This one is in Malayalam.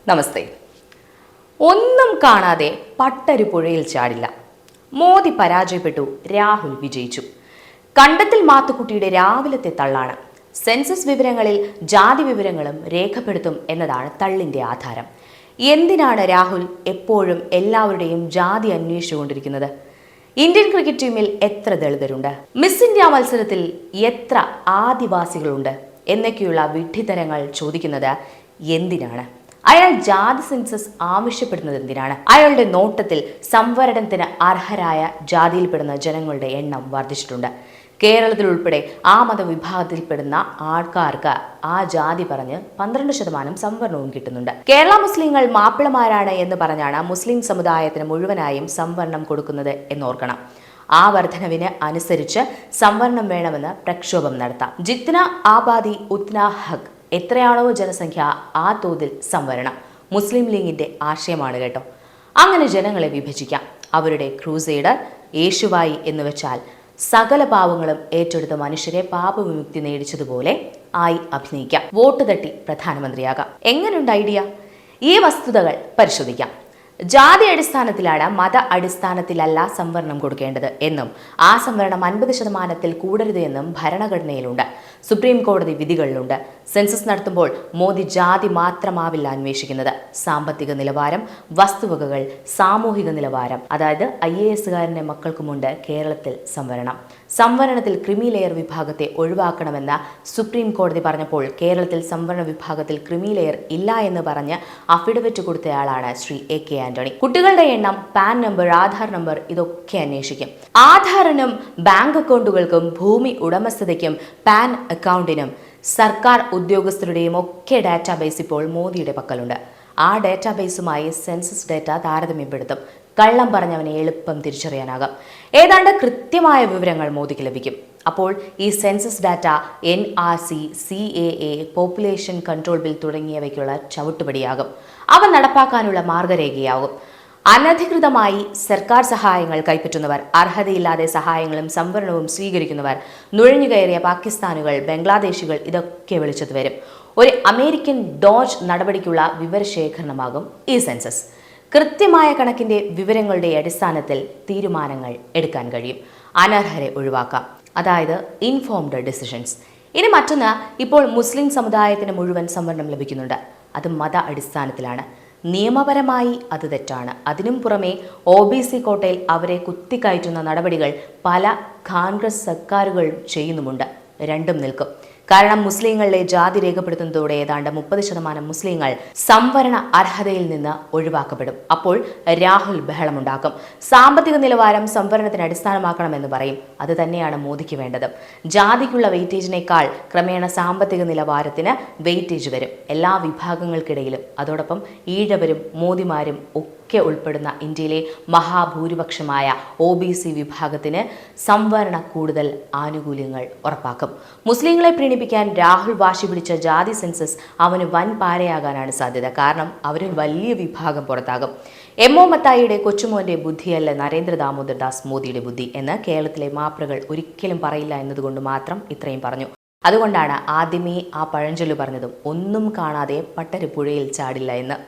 നമസ്തേ. ഒന്നും കാണാതെ പട്ടരു പുഴയിൽ ചാടില്ല. മോദി പരാജയപ്പെട്ടു, രാഹുൽ വിജയിച്ചു. കണ്ടത്തിൽ മാത്തുക്കുട്ടിയുടെ രാവിലത്തെ തള്ളാണ്. സെൻസസ് വിവരങ്ങളിൽ ജാതി വിവരങ്ങളും രേഖപ്പെടുത്തും എന്നതാണ് തള്ളിന്റെ ആധാരം. എന്തിനാണ് രാഹുൽ എപ്പോഴും എല്ലാവരുടെയും ജാതി അന്വേഷിച്ചുകൊണ്ടിരിക്കുന്നത്? ഇന്ത്യൻ ക്രിക്കറ്റ് ടീമിൽ എത്ര ദളിതരുണ്ട്? മിസ് ഇന്ത്യ മത്സരത്തിൽ എത്ര ആദിവാസികളുണ്ട് എന്നൊക്കെയുള്ള വിഡ്ഢിത്തരങ്ങൾ ചോദിക്കുന്നത് എന്തിനാണ്? അയാൾ ജാതി സെൻസസ് ആവശ്യപ്പെടുന്നത് എന്തിനാണ്? അയാളുടെ നോട്ടത്തിൽ സംവരണത്തിന് അർഹരായ ജാതിയിൽപ്പെടുന്ന ജനങ്ങളുടെ എണ്ണം വർദ്ധിച്ചിട്ടുണ്ട്. കേരളത്തിൽ ഉൾപ്പെടെ ആ മതവിഭാഗത്തിൽപ്പെടുന്ന ആൾക്കാർക്ക് ആ ജാതി പറഞ്ഞ് 12% സംവരണവും കിട്ടുന്നുണ്ട്. കേരള മുസ്ലിങ്ങൾ മാപ്പിളമാരാണ് എന്ന് പറഞ്ഞാണ് മുസ്ലിം സമുദായത്തിന് മുഴുവനായും സംവരണം കൊടുക്കുന്നത് എന്നോർക്കണം. ആ വർധനവിന് അനുസരിച്ച് സംവരണം വേണമെന്ന് പ്രക്ഷോഭം നടത്താം. ജിത്ന ആബാദി ഉത്ന ഹക്ക്. എത്രയാണോ ജനസംഖ്യ ആ തോതിൽ സംവരണം. മുസ്ലിം ലീഗിന്റെ ആശയമാണ് കേട്ടോ. അങ്ങനെ ജനങ്ങളെ വിഭജിക്കാം. അവരുടെ ക്രൂസൈഡർ യേശുവായി എന്ന് വെച്ചാൽ സകല പാവങ്ങളും ഏറ്റെടുത്ത മനുഷ്യരെ പാപവിമുക്തി നേടിച്ചതുപോലെ ആയി അഭിനയിക്കാം. വോട്ട് തട്ടി പ്രധാനമന്ത്രിയാകാം. എങ്ങനെയുണ്ട് ഐഡിയ? ഈ വസ്തുതകൾ പരിശോധിക്കാം. ജാതി അടിസ്ഥാനത്തിലാണ്, മത അടിസ്ഥാനത്തിലല്ല സംവരണം കൊടുക്കേണ്ടത് എന്നും ആ സംവരണം 50% കൂടരുത് എന്നും ഭരണഘടനയിലുണ്ട്. സുപ്രീം കോടതി വിധികളിലുണ്ട്. സെൻസസ് നടത്തുമ്പോൾ മോദി ജാതി മാത്രമാവില്ല അന്വേഷിക്കുന്നത്. സാമ്പത്തിക നിലവാരം, വസ്തുവകകൾ, സാമൂഹിക നിലവാരം. അതായത് IAS മക്കൾക്കുമുണ്ട് കേരളത്തിൽ സംവരണം. സംവരണത്തിൽ ക്രിമി ലെയർ വിഭാഗത്തെ ഒഴിവാക്കണമെന്ന് സുപ്രീം കോടതി പറഞ്ഞപ്പോൾ കേരളത്തിൽ സംവരണ വിഭാഗത്തിൽ ക്രിമി ലെയർ ഇല്ല എന്ന് പറഞ്ഞ് അഫിഡവിറ്റ് കൊടുത്തയാളാണ് ശ്രീ AK ആന്റണി. കുട്ടികളുടെ എണ്ണം, പാൻ നമ്പർ, ആധാർ നമ്പർ ഇതൊക്കെ അന്വേഷിക്കും. ആധാറിനും ബാങ്ക് അക്കൗണ്ടുകൾക്കും ഭൂമി ഉടമസ്ഥതയ്ക്കും പാൻ അക്കൗണ്ടിനും സർക്കാർ ഉദ്യോഗസ്ഥരുടെയും ഒക്കെ ഡാറ്റാബേസ് ഇപ്പോൾ മോദിയുടെ പക്കലുണ്ട്. ആ ഡാറ്റാബേസുമായി സെൻസസ് ഡാറ്റ താരതമ്യപ്പെടുത്തും. കള്ളം പറഞ്ഞവനെ എളുപ്പം തിരിച്ചറിയാനാകും. ഏതാണ്ട് കൃത്യമായ വിവരങ്ങൾ മോദിക്ക് ലഭിക്കും. അപ്പോൾ ഈ census data NRC, CAA, population control bill തുടങ്ങിയവയ്ക്കുള്ള ചവിട്ടുപടിയാകും. അവ നടപ്പാക്കാനുള്ള മാർഗരേഖയാകും. അനധികൃതമായി സർക്കാർ സഹായങ്ങൾ കൈപ്പറ്റുന്നവർ, അർഹതയില്ലാതെ സഹായങ്ങളും സംവരണവും സ്വീകരിക്കുന്നവർ, നുഴഞ്ഞുകയറിയ പാകിസ്ഥാനുകൾ, ബംഗ്ലാദേശികൾ ഇതൊക്കെ വെളിച്ചത്ത് വരും. ഒരു അമേരിക്കൻ ഡോജ് നടപടിക്കുള്ള വിവരശേഖരണമാകും ഈ സെൻസസ്. കൃത്യമായ കണക്കിന്റെ വിവരങ്ങളുടെ അടിസ്ഥാനത്തിൽ തീരുമാനങ്ങൾ എടുക്കാൻ കഴിയും. അനർഹരെ ഒഴിവാക്കാം. അതായത് ഇൻഫോംഡ് ഡിസിഷൻസ്. ഇനി മറ്റൊന്ന്, ഇപ്പോൾ മുസ്ലിം സമുദായത്തിന് മുഴുവൻ സംവരണം ലഭിക്കുന്നുണ്ട്. അത് മത അടിസ്ഥാനത്തിലാണ്. നിയമപരമായി അത് തെറ്റാണ്. അതിനും പുറമെ OBC കോട്ടയിൽ അവരെ കുത്തിക്കയറ്റുന്ന നടപടികൾ പല കോൺഗ്രസ് സർക്കാരുകൾ ചെയ്യുന്നുമുണ്ട്. രണ്ടും നിൽക്കും. കാരണം മുസ്ലിങ്ങളിലെ ജാതി രേഖപ്പെടുത്തുന്നതോടെ ഏതാണ്ട് 30% മുസ്ലിങ്ങൾ സംവരണ അർഹതയിൽ നിന്ന് ഒഴിവാക്കപ്പെടും. അപ്പോൾ രാഹുൽ ബഹളമുണ്ടാക്കും. സാമ്പത്തിക നിലവാരം സംവരണത്തിന് അടിസ്ഥാനമാക്കണമെന്ന് പറയും. അത് തന്നെയാണ് മോദിക്ക് വേണ്ടത്. ജാതിക്കുള്ള വെയിറ്റേജിനേക്കാൾ ക്രമേണ സാമ്പത്തിക നിലവാരത്തിന് വെയിറ്റേജ് വരും എല്ലാ വിഭാഗങ്ങൾക്കിടയിലും. അതോടൊപ്പം ഈഴവരും മോദിമാരും ഒക്കെ ഉൾപ്പെടുന്ന ഇന്ത്യയിലെ മഹാഭൂരിപക്ഷമായ OBC വിഭാഗത്തിന് സംവരണ കൂടുതൽ ആനുകൂല്യങ്ങൾ ഉറപ്പാക്കും. മുസ്ലിങ്ങളെ പ്രീണിപ്പിക്കാൻ രാഹുൽ വാശി പിടിച്ച ജാതി സെൻസസ് അവന് വൻ പാരയാകാനാണ് സാധ്യത. കാരണം അവരിൽ വലിയ വിഭാഗം പുറത്താകും. MO മത്തായിയുടെ കൊച്ചുമോന്റെ ബുദ്ധിയല്ല നരേന്ദ്ര ദാമോദർ ദാസ് മോദിയുടെ ബുദ്ധി എന്ന് കേരളത്തിലെ മാപ്രകൾ ഒരിക്കലും പറയില്ല എന്നതുകൊണ്ട് മാത്രം ഇത്രയും പറഞ്ഞു. അതുകൊണ്ടാണ് ആദ്യമേ ആ പഴഞ്ചൊല്ല് പറഞ്ഞതും ഒന്നും കാണാതെ പട്ടര് പുഴയിൽ ചാടില്ല എന്ന്.